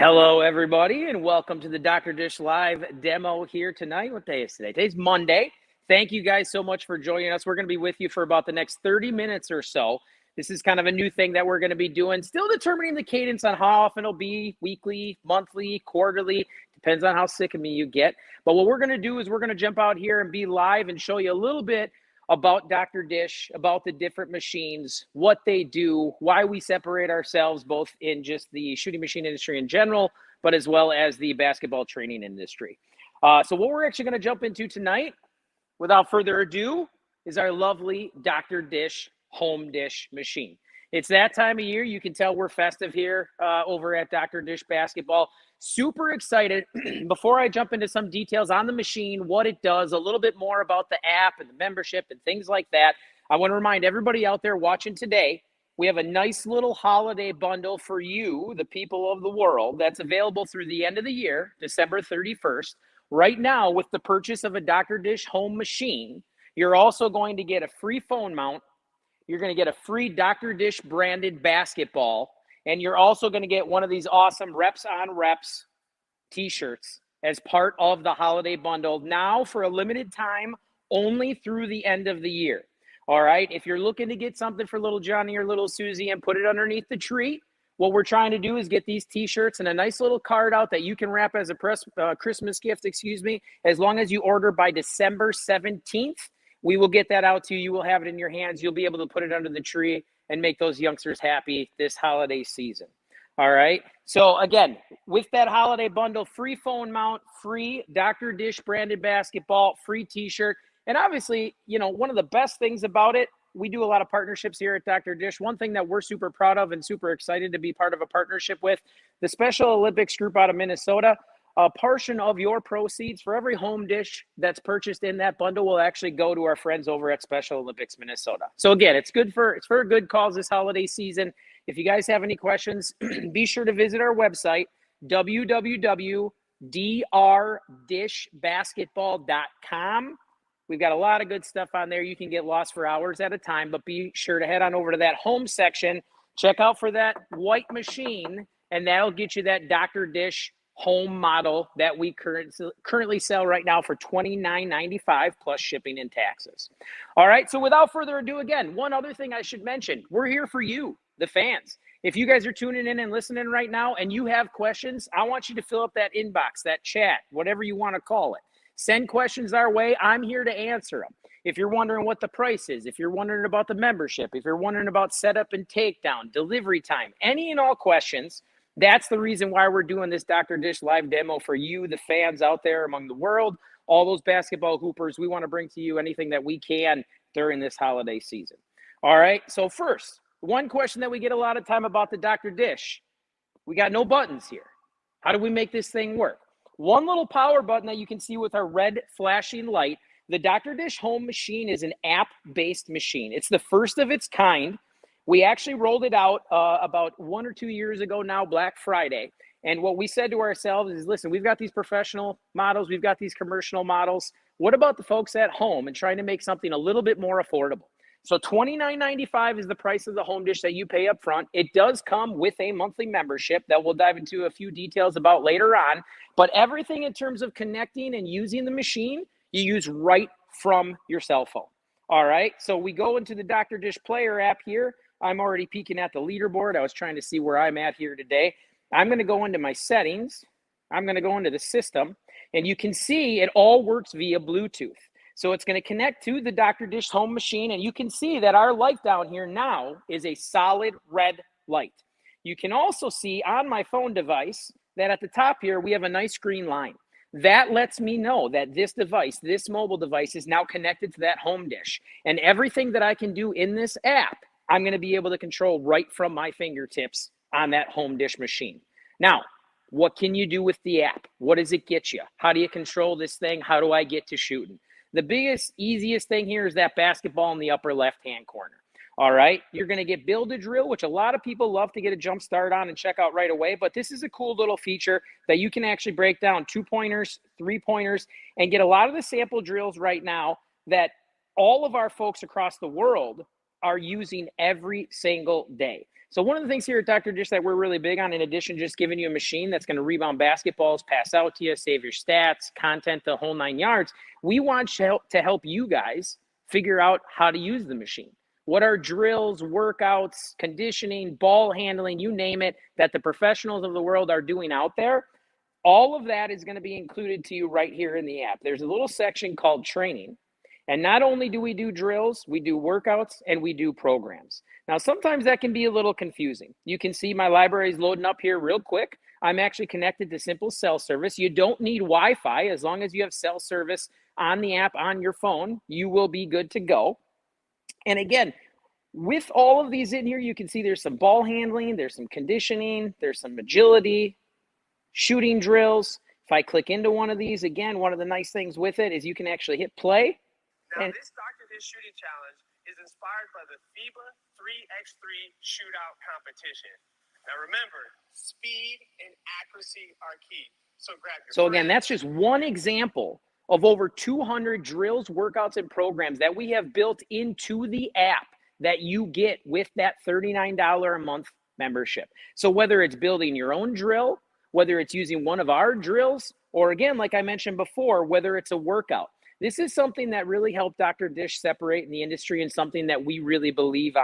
Hello, everybody, and welcome to the Dr. Dish Live demo here tonight. What day is today? Today's Monday. Thank you guys so much for joining us. We're going to be with you for about the next 30 minutes or so. This is kind of a new thing that we're going to be doing. Still determining the cadence on how often it'll be, weekly, monthly, quarterly. Depends on how sick of me you get. But what we're going to do is we're going to jump out here and be live and show you a little bit about Dr. Dish, about the different machines, what they do, why we separate ourselves both in just the shooting machine industry in general, but as well as the basketball training industry. So what we're actually going to jump into tonight, without further ado, is our lovely Dr. Dish home dish machine. It's that time of year. You can tell we're festive here over at Dr. Dish Basketball. Super excited. Before I jump into some details on the machine, what it does, a little bit more about the app and the membership and things like that, I want to remind everybody out there watching today, we have a nice little holiday bundle for you, the people of the world, that's available through the end of the year, December 31st. Right now, with the purchase of a Dr. Dish home machine, you're also going to get a free phone mount. You're going to get a free Dr. Dish branded basketball. And you're also going to get one of these awesome Reps on Reps t-shirts as part of the holiday bundle now for a limited time, only through the end of the year. All right. If you're looking to get something for little Johnny or little Susie and put it underneath the tree, what we're trying to do is get these t-shirts and a nice little card out that you can wrap as a Christmas gift, as long as you order by December 17th. We will get that out to you. You will have it in your hands. You'll be able to put it under the tree and make those youngsters happy this holiday season. All right. So again, with that holiday bundle, free phone mount, free Dr. Dish branded basketball, free t-shirt. And obviously, you know, one of the best things about it, we do a lot of partnerships here at Dr. Dish. One thing that we're super proud of and super excited to be part of a partnership with, the Special Olympics group out of Minnesota. A portion of your proceeds for every home dish that's purchased in that bundle will actually go to our friends over at Special Olympics Minnesota. So again, it's for a good cause this holiday season. If you guys have any questions, be sure to visit our website, www.drdishbasketball.com. We've got a lot of good stuff on there. You can get lost for hours at a time, but be sure to head on over to that home section, check out for that white machine, and that'll get you that Dr. Dish home model that we currently sell right now for $29.95 plus shipping and taxes. All right, so without further ado, again, one other thing I should mention, we're here for you, the fans. If you guys are tuning in and listening right now and you have questions, I want you to fill up that inbox, that chat, whatever you want to call it. Send questions our way. I'm here to answer them. If you're wondering what the price is, if you're wondering about the membership, if you're wondering about setup and takedown, delivery time, any and all questions, that's the reason why we're doing this Dr. Dish live demo for you, the fans out there among the world, all those basketball hoopers. We want to bring to you anything that we can during this holiday season. All right, so first, one question that we get a lot of time about the Dr. Dish, we got no buttons here. How do we make this thing work? One little power button that you can see with our red flashing light. The Dr. Dish home machine is an app-based machine. It's the first of its kind. We actually rolled it out about 1 or 2 years ago now, Black Friday. And what we said to ourselves is, listen, we've got these professional models. We've got these commercial models. What about the folks at home and trying to make something a little bit more affordable? So $29.95 is the price of the home dish that you pay up front. It does come with a monthly membership that we'll dive into a few details about later on. But everything in terms of connecting and using the machine, you use right from your cell phone. All right, so we go into the Dr. Dish Player app here. I'm already peeking at the leaderboard. I was trying to see where I'm at here today. I'm going to go into my settings. I'm going to go into the system, and you can see it all works via Bluetooth. So it's going to connect to the Dr. Dish home machine, and you can see that our light down here now is a solid red light. You can also see on my phone device that at the top here, we have a nice green line. That lets me know that this device, this mobile device, is now connected to that home dish. And everything that I can do in this app, I'm going to be able to control right from my fingertips on that home dish machine. Now, what can you do with the app? What does it get you? How do you control this thing? How do I get to shooting? The biggest, easiest thing here is that basketball in the upper left-hand corner. All right, you're going to get Build a Drill, which a lot of people love to get a jump start on and check out right away. But this is a cool little feature that you can actually break down 2-pointers, 3-pointers, and get a lot of the sample drills right now that all of our folks across the world are using every single day. So one of the things here at Dr. Dish that we're really big on, in addition to just giving you a machine that's going to rebound basketballs, pass out to you, save your stats, content, the whole 9 yards, we want to help you guys figure out how to use the machine. What are drills, workouts, conditioning, ball handling, you name it, that the professionals of the world are doing out there? All of that is going to be included to you right here in the app. There's a little section called training. And not only do we do drills, we do workouts and we do programs. Now, sometimes that can be a little confusing. You can see my library is loading up here real quick. I'm actually connected to simple cell service. You don't need Wi-Fi. As long as you have cell service on the app on your phone, you will be good to go. And again, with all of these in here, you can see there's some ball handling, there's some conditioning, there's some agility, shooting drills. If I click into one of these, again, one of the nice things with it is you can actually hit play. Now, this Dr. Dish shooting challenge is inspired by the FIBA 3x3 shootout competition. Now, remember, speed and accuracy are key. So grab your So again, that's just one example of over 200 drills, workouts, and programs that we have built into the app that you get with that $39 a month membership. So whether it's building your own drill, whether it's using one of our drills, or again, like I mentioned before, whether it's a workout. This is something that really helped Dr. Dish separate in the industry and something that we really believe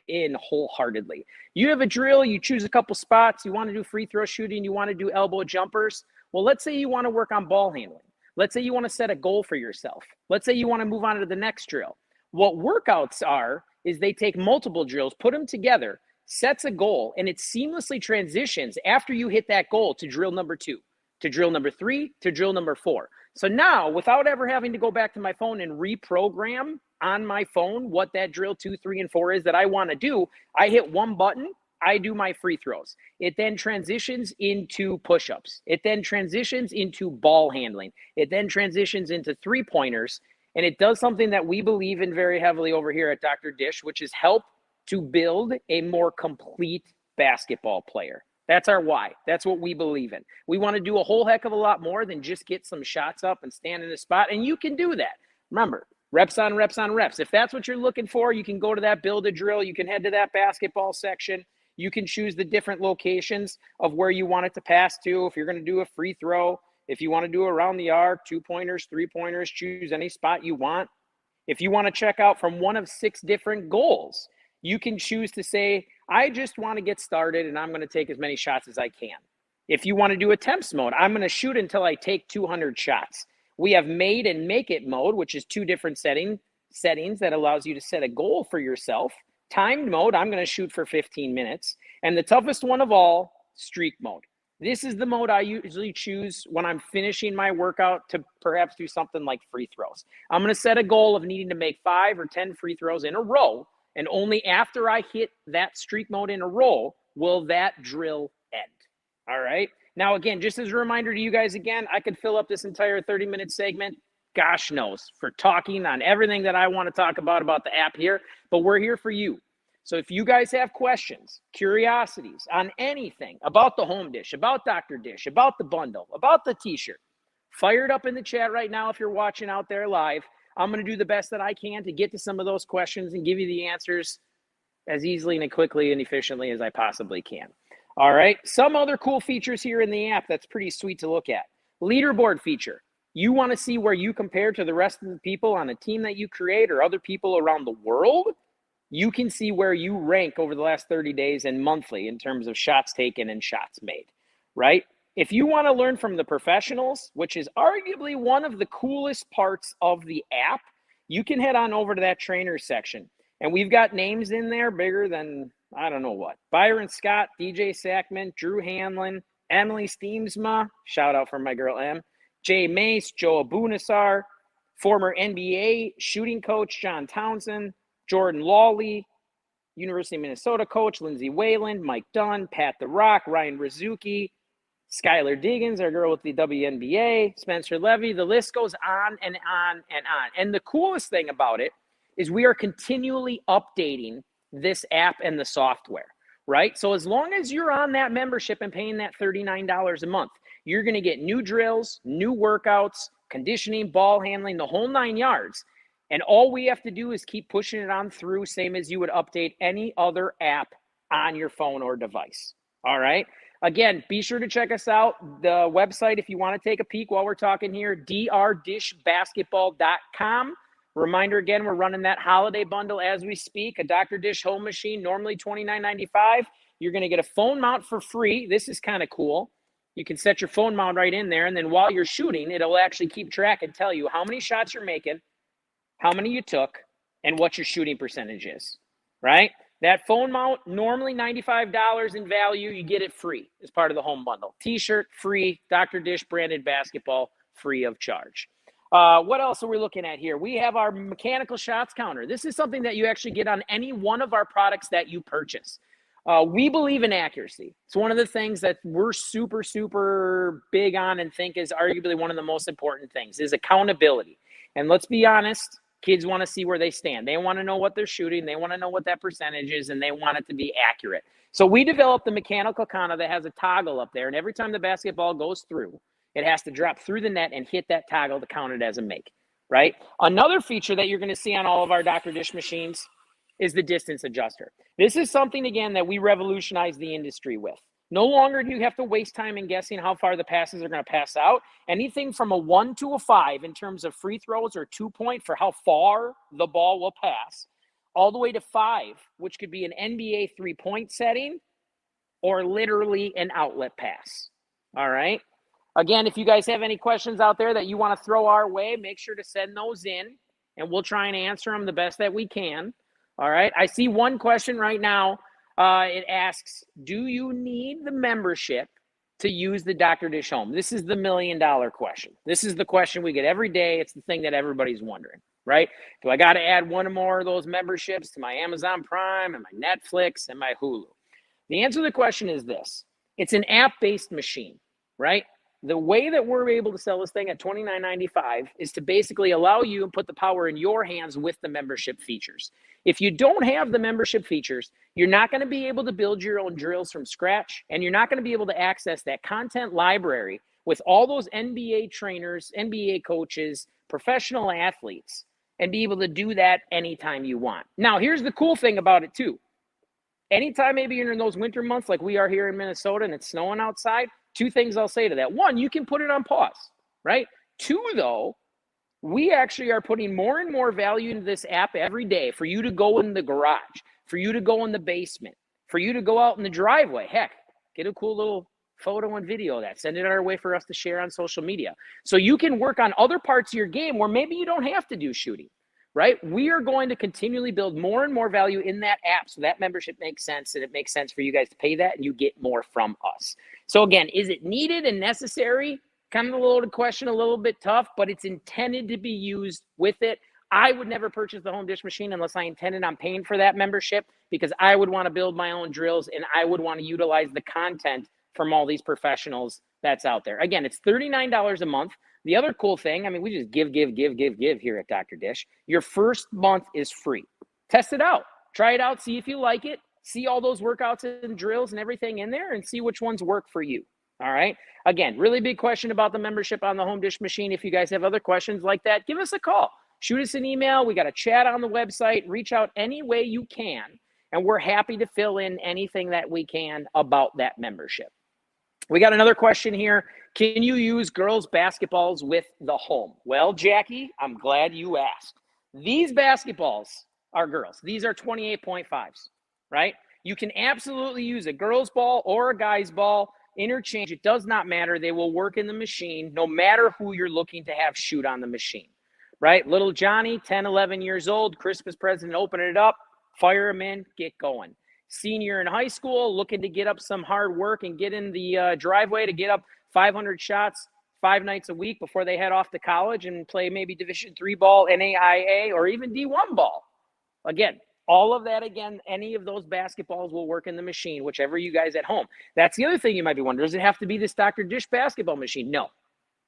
in wholeheartedly. You have a drill, you choose a couple spots, you want to do free throw shooting, you want to do elbow jumpers. Well, let's say you want to work on ball handling. Let's say you want to set a goal for yourself. Let's say you want to move on to the next drill. What workouts are is they take multiple drills, put them together, sets a goal, and it seamlessly transitions after you hit that goal to drill number 2, to drill number 3, to drill number 4. So now, without ever having to go back to my phone and reprogram on my phone what that drill 2, 3, and 4 is that I want to do, I hit one button, I do my free throws. It then transitions into push-ups. It then transitions into ball handling. It then transitions into three-pointers. And it does something that we believe in very heavily over here at Dr. Dish, which is help to build a more complete basketball player. That's our why. That's what we believe in. We want to do a whole heck of a lot more than just get some shots up and stand in a spot. And you can do that. Remember, reps on reps on reps. If that's what you're looking for, you can go to that build a drill. You can head to that basketball section. You can choose the different locations of where you want it to pass to. If you're going to do a free throw, if you want to do around the arc, 2-pointers, 3-pointers, choose any spot you want. If you want to check out from one of 6 different goals, you can choose to say, I just want to get started and I'm going to take as many shots as I can. If you want to do attempts mode, I'm going to shoot until I take 200 shots. We have made and make it mode, which is 2 different settings that allows you to set a goal for yourself. Timed mode, I'm going to shoot for 15 minutes. And the toughest one of all, streak mode. This is the mode I usually choose when I'm finishing my workout to perhaps do something like free throws. I'm going to set a goal of needing to make 5 or 10 free throws in a row. And only after I hit that streak mode in a row will that drill end. All right. Now, again, just as a reminder to you guys, again, I could fill up this entire 30-minute segment, gosh knows, for talking on everything that I want to talk about the app here. But we're here for you. So if you guys have questions, curiosities on anything about the home dish, about Dr. Dish, about the bundle, about the t-shirt, fire it up in the chat right now if you're watching out there live. I'm going to do the best that I can to get to some of those questions and give you the answers as easily and quickly and efficiently as I possibly can. All right. Some other cool features here in the app that's pretty sweet to look at. Leaderboard feature. You want to see where you compare to the rest of the people on a team that you create or other people around the world? You can see where you rank over the last 30 days and monthly in terms of shots taken and shots made, right? If you want to learn from the professionals, which is arguably one of the coolest parts of the app, you can head on over to that trainer section. And we've got names in there bigger than, I don't know what. Byron Scott, DJ Sackman, Drew Hanlon, Emily Steemsma, shout out from my girl Em, Jay Mace, Joe Abunassar, former NBA shooting coach John Townsend, Jordan Lawley, University of Minnesota coach Lindsey Whalen, Mike Dunn, Pat The Rock, Ryan Rizuki, Skylar Diggins, our girl with the WNBA, Spencer Levy. The list goes on and on and on. And the coolest thing about it is we are continually updating this app and the software, right? So as long as you're on that membership and paying that $39 a month, you're going to get new drills, new workouts, conditioning, ball handling, the whole 9 yards. And all we have to do is keep pushing it on through, same as you would update any other app on your phone or device. All right. Again, be sure to check us out. The website, if you want to take a peek while we're talking here, drdishbasketball.com. Reminder again, we're running that holiday bundle as we speak. A Dr. Dish home machine, normally $29.95. You're going to get a phone mount for free. This is kind of cool. You can set your phone mount right in there, and then while you're shooting, it'll actually keep track and tell you how many shots you're making, how many you took, and what your shooting percentage is, right? That phone mount, normally $95 in value. You get it free as part of the home bundle. T-shirt, free. Dr. Dish branded basketball, free of charge. What else are we looking at here? We have our mechanical shots counter. This is something that you actually get on any one of our products that you purchase. We believe in accuracy. It's one of the things that we're super, super big on and think is arguably one of the most important things is accountability. And let's be honest, kids want to see where they stand. They want to know what they're shooting. They want to know what that percentage is, and they want it to be accurate. So we developed the mechanical counter that has a toggle up there, and every time the basketball goes through, it has to drop through the net and hit that toggle to count it as a make, right? Another feature that you're going to see on all of our Dr. Dish machines is the distance adjuster. This is something, again, that we revolutionized the industry with. No longer do you have to waste time in guessing how far the passes are going to pass out. Anything from a 1 to a 5 in terms of free throws or 2-point for how far the ball will pass, all the way to 5, which could be an NBA 3-point setting or literally an outlet pass. All right. Again, if you guys have any questions out there that you want to throw our way, make sure to send those in, and we'll try and answer them the best that we can. All right. I see one question right now. It asks, do you need the membership to use the Dr. Dish Home? This is the $1 million question. This is the question we get every day. It's the thing that everybody's wondering, right? Do I got to add one or more of those memberships to my Amazon Prime and my Netflix and my Hulu? The answer to the question is this. It's an app-based machine, right? The way that we're able to sell this thing at $29.95 is to basically allow you and put the power in your hands with the membership features. If you don't have the membership features, you're not going to be able to build your own drills from scratch, and you're not going to be able to access that content library with all those NBA trainers, NBA coaches, professional athletes, and be able to do that anytime you want. Now, here's the cool thing about it too. Anytime maybe you're in those winter months like we are here in Minnesota and it's snowing outside, 2 things I'll say to that. 1, you can put it on pause, right? 2, though, we actually are putting more and more value into this app every day for you to go in the garage, for you to go in the basement, for you to go out in the driveway. Heck, get a cool little photo and video of that. Send it our way for us to share on social media. So you can work on other parts of your game where maybe you don't have to do shooting, right? We are going to continually build more and more value in that app so that membership makes sense, and it makes sense for you guys to pay that and you get more from us. So again, is it needed and necessary? Kind of a loaded question, a little bit tough, but it's intended to be used with it. I would never purchase the home dish machine unless I intended on paying for that membership, because I would want to build my own drills and I would want to utilize the content from all these professionals that's out there. Again, it's $39 a month. The other cool thing, I mean, we just give here at Dr. Dish. Your first month is free. Test it out. Try it out. See if you like it. See all those workouts and drills and everything in there and see which ones work for you. All right. Again, really big question about the membership on the home dish machine. If you guys have other questions like that, give us a call. Shoot us an email. We got a chat on the website. Reach out any way you can, and we're happy to fill in anything that we can about that membership. We got another question here. Can you use girls' basketballs with the home? Well, Jackie, I'm glad you asked. These basketballs are girls. These are 28.5s, right? You can absolutely use a girl's ball or a guy's ball. Interchange. It does not matter. They will work in the machine no matter who you're looking to have shoot on the machine, right? Little Johnny, 10, 11 years old, Christmas present, open it up, fire him in, get going. Senior in high school, looking to get up some hard work and get in the driveway to get up 500 shots 5 nights a week before they head off to college and play maybe Division III ball, NAIA, or even D1 ball. Again, all of that, again, any of those basketballs will work in the machine, whichever you guys at home. That's the other thing you might be wondering. Does it have to be this Dr. Dish basketball machine? No,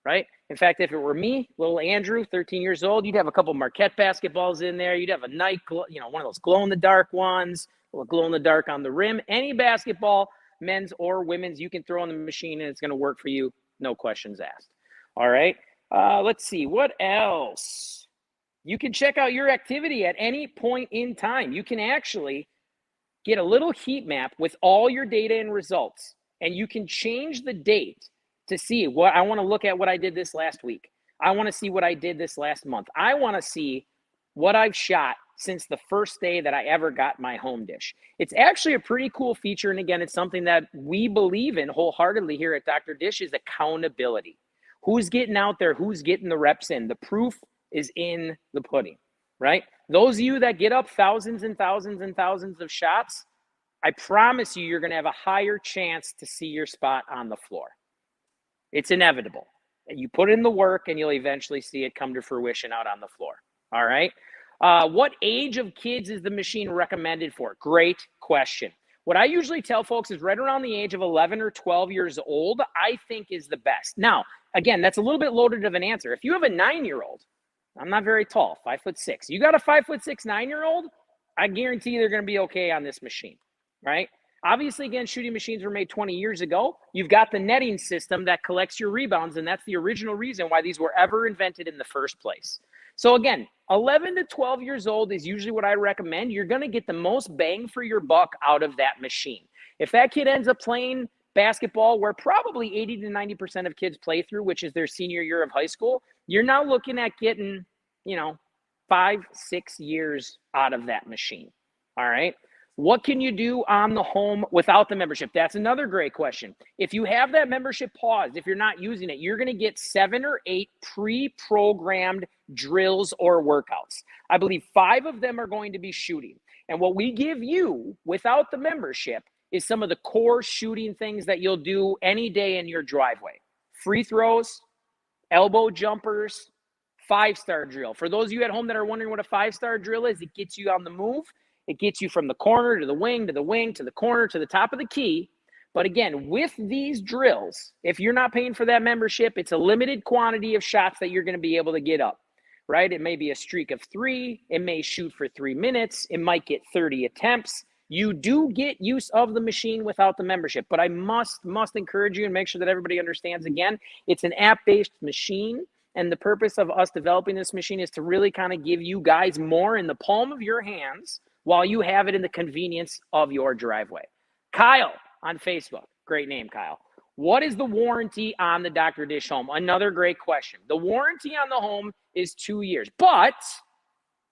right? In fact, if it were me, little Andrew, 13 years old, you'd have a couple Marquette basketballs in there. You'd have a Nike, one of those glow-in-the-dark ones, a little glow-in-the-dark on the rim. Any basketball, men's or women's, you can throw in the machine, and it's going to work for you. No questions asked. All right. Let's see. What else? You can check out your activity at any point in time. You can actually get a little heat map with all your data and results, and you can change the date to see what I want to look at what I did this last week. I want to see what I did this last month. I want to see what I've shot since the first day that I ever got my home dish. It's actually a pretty cool feature. And again, it's something that we believe in wholeheartedly here at Dr. Dish is accountability. Who's getting out there? Who's getting the reps in? The proof is in the pudding, right? Those of you that get up thousands and thousands and thousands of shots, I promise you, you're going to have a higher chance to see your spot on the floor. It's inevitable. You put in the work and you'll eventually see it come to fruition out on the floor. All right. What age of kids is the machine recommended for? Great question. What I usually tell folks is right around the age of 11 or 12 years old, I think is the best. Now, again, that's a little bit loaded of an answer. If you have a 9-year-old, I'm not very tall, 5'6". You got a 5'6", 9-year-old, I guarantee they're going to be okay on this machine, right? Obviously, again, shooting machines were made 20 years ago. You've got the netting system that collects your rebounds, and that's the original reason why these were ever invented in the first place. So again, 11 to 12 years old is usually what I recommend. You're going to get the most bang for your buck out of that machine. If that kid ends up playing basketball where probably 80 to 90% of kids play through, which is their senior year of high school, you're now looking at getting, 5-6 years out of that machine. All right. What can you do on the home without the membership? That's another great question. If you have that membership paused, if you're not using it, you're going to get 7 or 8 pre-programmed drills or workouts. I believe 5 of them are going to be shooting. And what we give you without the membership is some of the core shooting things that you'll do any day in your driveway. Free throws, elbow jumpers, 5-star drill. For those of you at home that are wondering what a 5-star drill is, it gets you on the move. It gets you from the corner to the wing, to the wing, to the corner, to the top of the key. But again, with these drills, if you're not paying for that membership, it's a limited quantity of shots that you're going to be able to get up, right? It may be a streak of 3. It may shoot for 3 minutes. It might get 30 attempts. You do get use of the machine without the membership. But I must encourage you and make sure that everybody understands, again, it's an app-based machine. And the purpose of us developing this machine is to really kind of give you guys more in the palm of your hands while you have it in the convenience of your driveway. Kyle on Facebook. Great name, Kyle. What is the warranty on the Dr. Dish home? Another great question. The warranty on the home is 2 years. But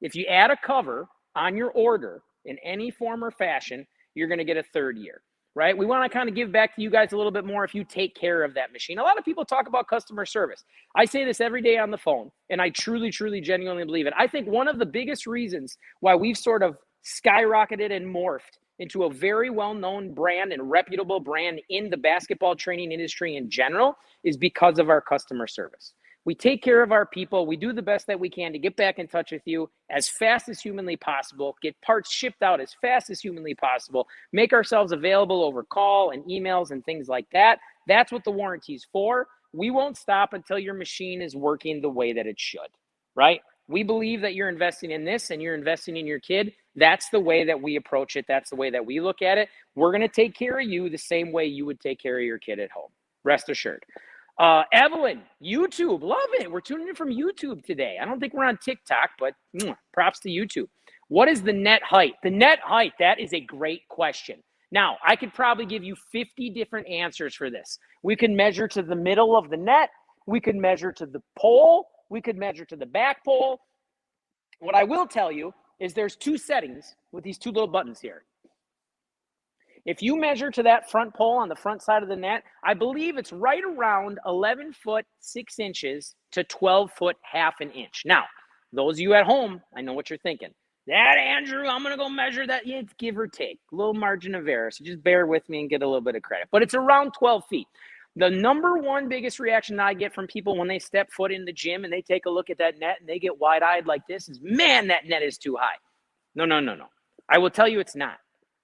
if you add a cover on your order in any form or fashion, you're going to get a 3rd year, right? We want to kind of give back to you guys a little bit more if you take care of that machine. A lot of people talk about customer service. I say this every day on the phone, and I truly, genuinely believe it. I think one of the biggest reasons why we've sort of skyrocketed and morphed into a very well-known brand and reputable brand in the basketball training industry in general is because of our customer service. We take care of our people. We do the best that we can to get back in touch with you as fast as humanly possible, get parts shipped out as fast as humanly possible, make ourselves available over call and emails and things like that. That's what the warranty is for. We won't stop until your machine is working the way that it should, right? We believe that you're investing in this and you're investing in your kid. That's the way that we approach it. That's the way that we look at it. We're going to take care of you the same way you would take care of your kid at home. Rest assured. Evelyn, YouTube, love it. We're tuning in from YouTube today. I don't think we're on TikTok, but props to YouTube. What is the net height? The net height, that is a great question. Now, I could probably give you 50 different answers for this. We can measure to the middle of the net. We could measure to the pole. We could measure to the back pole. What I will tell you is there's 2 settings with these 2 little buttons here. If you measure to that front pole on the front side of the net, I believe it's right around 11 foot 6 inches to 12 foot half an inch. Now, those of you at home, I know what you're thinking. That, Andrew, I'm going to go measure that. Yeah, it's give or take. A little margin of error. So just bear with me and get a little bit of credit. But it's around 12 feet. The number one biggest reaction that I get from people when they step foot in the gym and they take a look at that net and they get wide-eyed like this is, man, that net is too high. No. I will tell you it's not,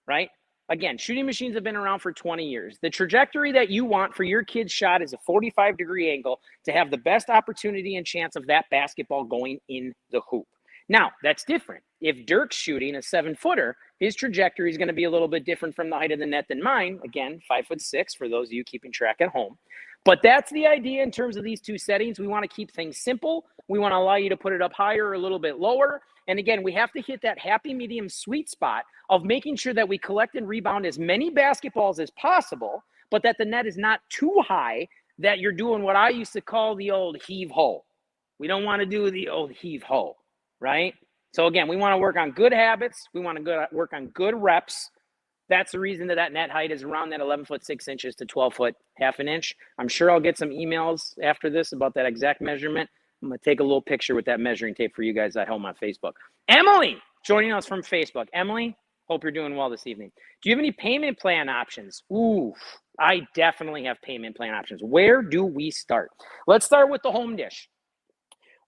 right? Again, shooting machines have been around for 20 years. The trajectory that you want for your kid's shot is a 45-degree angle to have the best opportunity and chance of that basketball going in the hoop. Now, that's different. If Dirk's shooting a 7-footer, His trajectory is going to be a little bit different from the height of the net than mine. Again, 5'6" for those of you keeping track at home. But that's the idea in terms of these two settings. We want to keep things simple. We want to allow you to put it up higher or a little bit lower. And again, we have to hit that happy medium sweet spot of making sure that we collect and rebound as many basketballs as possible, but that the net is not too high that you're doing what I used to call the old heave-ho. We don't want to do the old heave-ho, right? So again, we want to work on good habits. We want to work on good reps. That's the reason that net height is around that 11 foot 6 inches to 12 foot half an inch. I'm sure I'll get some emails after this about that exact measurement. I'm going to take a little picture with that measuring tape for you guys at home on Facebook. Emily, joining us from Facebook. Emily, hope you're doing well this evening. Do you have any payment plan options? Ooh, I definitely have payment plan options. Where do we start? Let's start with the home dish.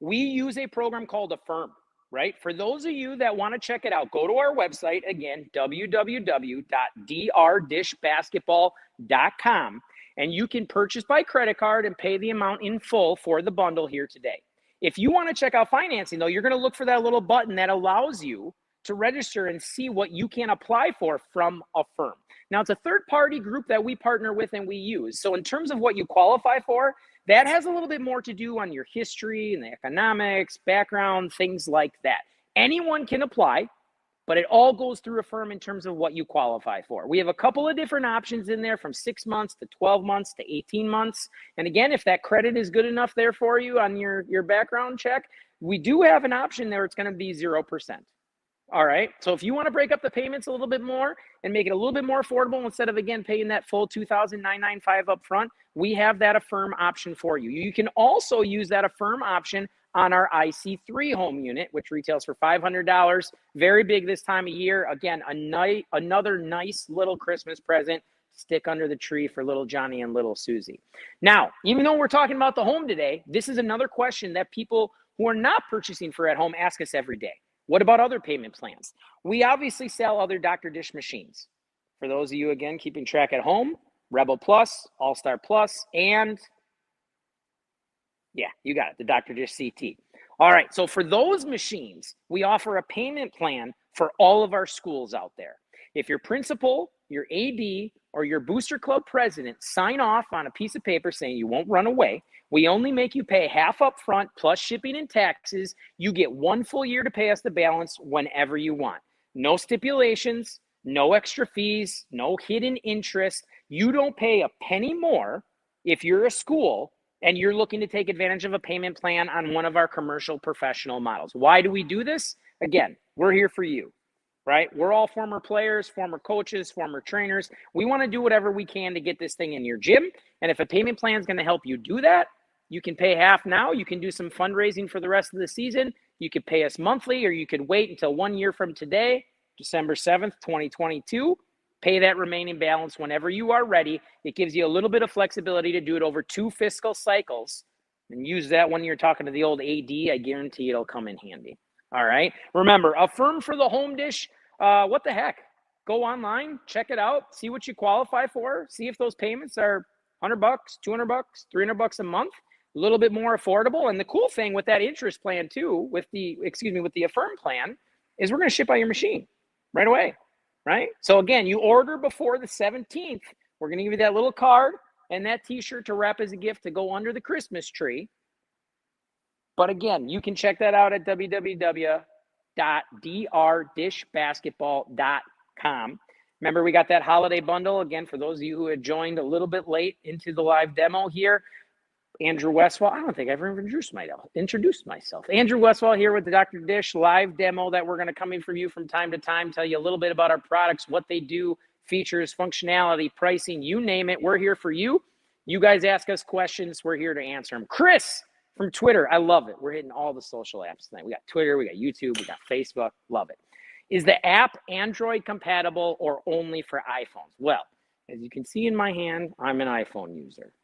We use a program called Affirm. Right? For those of you that want to check it out, go to our website, again, www.drdishbasketball.com, and you can purchase by credit card and pay the amount in full for the bundle here today. If you want to check out financing, though, you're going to look for that little button that allows you to register and see what you can apply for from Affirm. Now, it's a third-party group that we partner with and we use. So in terms of what you qualify for, that has a little bit more to do on your history and the economics, background, things like that. Anyone can apply, but it all goes through Affirm in terms of what you qualify for. We have a couple of different options in there from 6 months to 12 months to 18 months. And again, if that credit is good enough there for you on your background check, we do have an option there. It's going to be 0%. All right. So if you want to break up the payments a little bit more and make it a little bit more affordable instead of, again, paying that full $2,995 up front, we have that Affirm option for you. You can also use that Affirm option on our IC3 home unit, which retails for $500. Very big this time of year. Again, another nice little Christmas present. Stick under the tree for little Johnny and little Susie. Now, even though we're talking about the home today, this is another question that people who are not purchasing for at home ask us every day. What about other payment plans? We obviously sell other Dr. Dish machines. For those of you, again, keeping track at home, Rebel Plus, All-Star Plus, and yeah, you got it, the Dr. Dish CT. All right, so for those machines, we offer a payment plan for all of our schools out there. If your principal, your AD, or your booster club president sign off on a piece of paper saying you won't run away, we only make you pay half up front plus shipping and taxes. You get 1 full year to pay us the balance whenever you want. No stipulations, no extra fees, no hidden interest. You don't pay a penny more if you're a school and you're looking to take advantage of a payment plan on one of our commercial professional models. Why do we do this? Again, we're here for you, right? We're all former players, former coaches, former trainers. We want to do whatever we can to get this thing in your gym. And if a payment plan is going to help you do that, you can pay half now. You can do some fundraising for the rest of the season. You could pay us monthly, or you could wait until 1 year from today, December 7th, 2022. Pay that remaining balance whenever you are ready. It gives you a little bit of flexibility to do it over 2 fiscal cycles. And use that when you're talking to the old AD. I guarantee it'll come in handy. All right. Remember, Affirm for the home dish. What the heck? Go online, check it out, see what you qualify for, see if those payments are $100, $200, $300 a month. A little bit more affordable. And the cool thing with that interest plan too, with the Affirm plan, is we're going to ship out your machine right away, right? So again, you order before the 17th, we're going to give you that little card and that t-shirt to wrap as a gift to go under the Christmas tree. But again, you can check that out at www.drdishbasketball.com. Remember, we got that holiday bundle. Again, for those of you who had joined a little bit late into the live demo here, Andrew Westphal. I don't think I've ever introduced myself. Andrew Westphal here with the Dr. Dish live demo that we're going to come in for you from time to time, tell you a little bit about our products, what they do, features, functionality, pricing, you name it. We're here for you. You guys ask us questions. We're here to answer them. Chris from Twitter. I love it. We're hitting all the social apps tonight. We got Twitter, we got YouTube, we got Facebook. Love it. Is the app Android compatible or only for iPhones? Well, as you can see in my hand, I'm an iPhone user.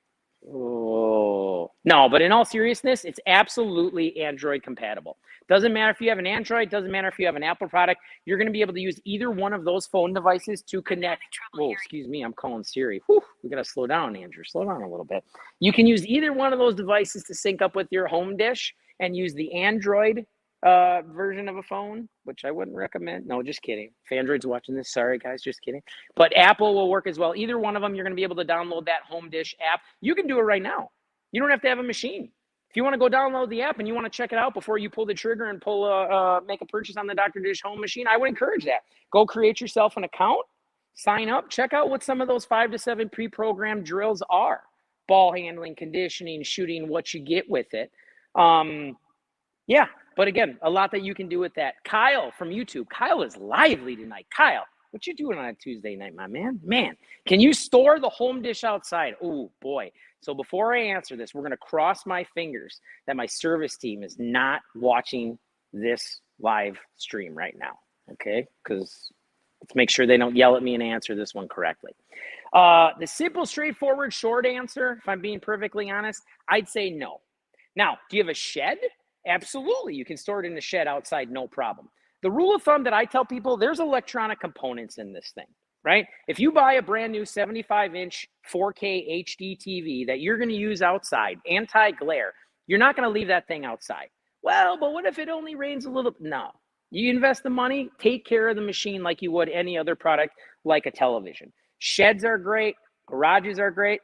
Oh, no, but in all seriousness, it's absolutely Android compatible. Doesn't matter if you have an Android, doesn't matter if you have an Apple product, you're going to be able to use either one of those phone devices to connect. Oh, excuse me, I'm calling Siri. Whew, we got to slow down, Andrew. Slow down a little bit. You can use either one of those devices to sync up with your home dish and use the Android version of a phone, which I wouldn't recommend. No, just kidding. If Android's watching this, sorry guys, just kidding. But Apple will work as well. Either one of them, you're going to be able to download that Home Dish app. You can do it right now. You don't have to have a machine. If you want to go download the app and you want to check it out before you pull the trigger and make a purchase on the Dr. Dish home machine, I would encourage that. Go create yourself an account, sign up, check out what some of those 5 to 7 pre-programmed drills are. Ball handling, conditioning, shooting, what you get with it. Yeah, but again, a lot that you can do with that. Kyle from YouTube. Kyle is lively tonight. Kyle, what you doing on a Tuesday night, my man? Man, can you store the Home Dish outside? Oh, boy. So before I answer this, we're going to cross my fingers that my service team is not watching this live stream right now, okay? Because let's make sure they don't yell at me and answer this one correctly. The simple, straightforward, short answer, if I'm being perfectly honest, I'd say no. Now, do you have a shed? Absolutely. You can store it in the shed outside, no problem. The rule of thumb that I tell people, there's electronic components in this thing, right? If you buy a brand new 75-inch 4K HD TV that you're going to use outside, anti-glare, you're not going to leave that thing outside. Well, but what if it only rains a little? No. You invest the money, take care of the machine like you would any other product like a television. Sheds are great. Garages are great.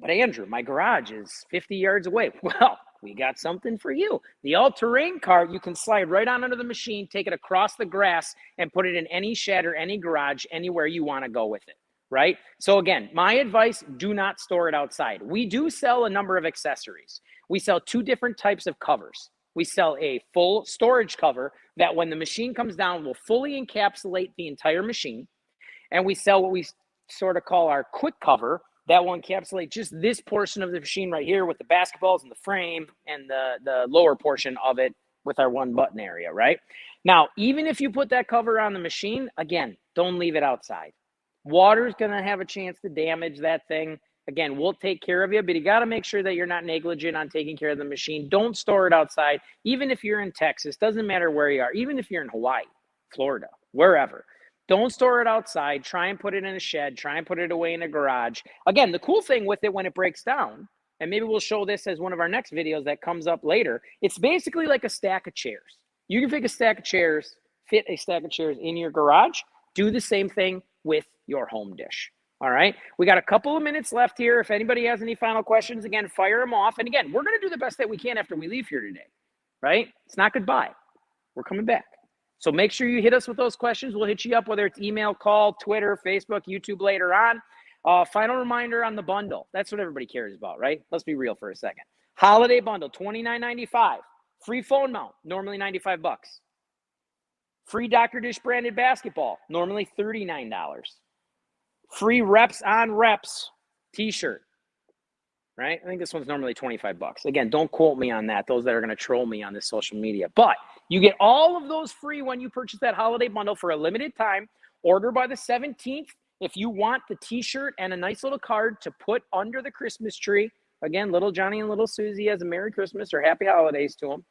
But Andrew, my garage is 50 yards away. Well, we got something for you. The all-terrain cart, you can slide right on under the machine, take it across the grass, and put it in any shed or any garage, anywhere you want to go with it, right? So again, my advice, do not store it outside. We do sell a number of accessories. We sell 2 different types of covers. We sell a full storage cover that when the machine comes down will fully encapsulate the entire machine. And we sell what we sort of call our quick cover that will encapsulate just this portion of the machine right here with the basketballs and the frame and the lower portion of it with our 1 button area, right? Now, even if you put that cover on the machine, again, don't leave it outside. Water's going to have a chance to damage that thing. Again, we'll take care of you, but you got to make sure that you're not negligent on taking care of the machine. Don't store it outside. Even if you're in Texas, doesn't matter where you are. Even if you're in Hawaii, Florida, wherever. Don't store it outside. Try and put it in a shed. Try and put it away in a garage. Again, the cool thing with it when it breaks down, and maybe we'll show this as one of our next videos that comes up later, it's basically like a stack of chairs. You can fit a stack of chairs in your garage. Do the same thing with your Home Dish. All right, we got a couple of minutes left here. If anybody has any final questions, again, fire them off. And again, we're going to do the best that we can after we leave here today, right? It's not goodbye. We're coming back. So make sure you hit us with those questions. We'll hit you up, whether it's email, call, Twitter, Facebook, YouTube later on. Final reminder on the bundle. That's what everybody cares about, right? Let's be real for a second. Holiday bundle, $29.95. Free phone mount, normally $95. Free Dr. Dish branded basketball, normally $39. Free Reps on Reps t-shirt, right? I think this one's normally $25. Again, don't quote me on that, those that are going to troll me on this social media. But you get all of those free when you purchase that holiday bundle for a limited time. Order by the 17th. If you want the t-shirt and a nice little card to put under the Christmas tree, again, little Johnny and little Susie has a Merry Christmas or Happy Holidays to them.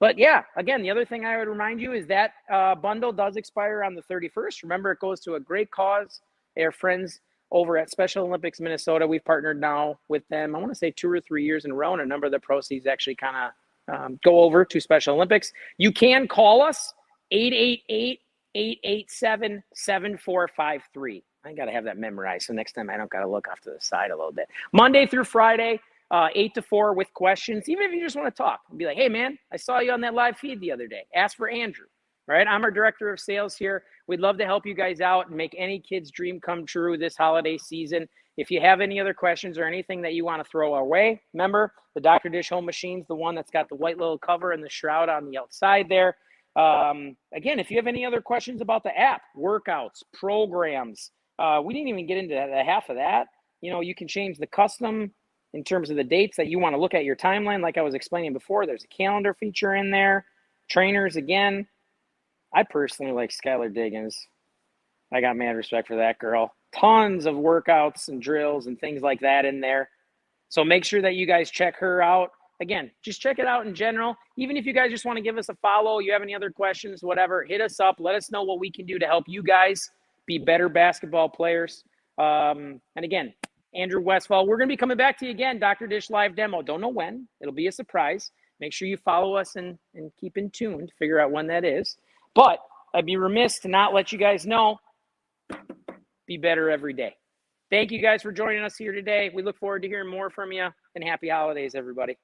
But yeah, again, the other thing I would remind you is that bundle does expire on the 31st. Remember, it goes to a great cause. Our friends over at Special Olympics Minnesota, we've partnered now with them, I want to say 2 or 3 years in a row, and a number of the proceeds actually kind of go over to Special Olympics. You can call us, 888-887-7453. I got to have that memorized, so next time I don't got to look off to the side a little bit. Monday through Friday, 8 to 4 with questions. Even if you just want to talk and be like, hey, man, I saw you on that live feed the other day. Ask for Andrew, right? I'm our director of sales here. We'd love to help you guys out and make any kid's dream come true this holiday season. If you have any other questions or anything that you want to throw our way, remember, the Dr. Dish home machine's the one that's got the white little cover and the shroud on the outside there. Again, if you have any other questions about the app, workouts, programs, we didn't even get into the half of that. You know, you can change the custom in terms of the dates that you want to look at your timeline. Like I was explaining before, there's a calendar feature in there. Trainers, again, I personally like Skylar Diggins. I got mad respect for that girl. Tons of workouts and drills and things like that in there. So make sure that you guys check her out. Again, just check it out in general. Even if you guys just want to give us a follow, you have any other questions, whatever, hit us up. Let us know what we can do to help you guys be better basketball players. And again, Andrew Westphal, we're going to be coming back to you again, Dr. Dish live demo. Don't know when. It'll be a surprise. Make sure you follow us and keep in tune to figure out when that is. But I'd be remiss to not let you guys know, be better every day. Thank you guys for joining us here today. We look forward to hearing more from you, and happy holidays, everybody.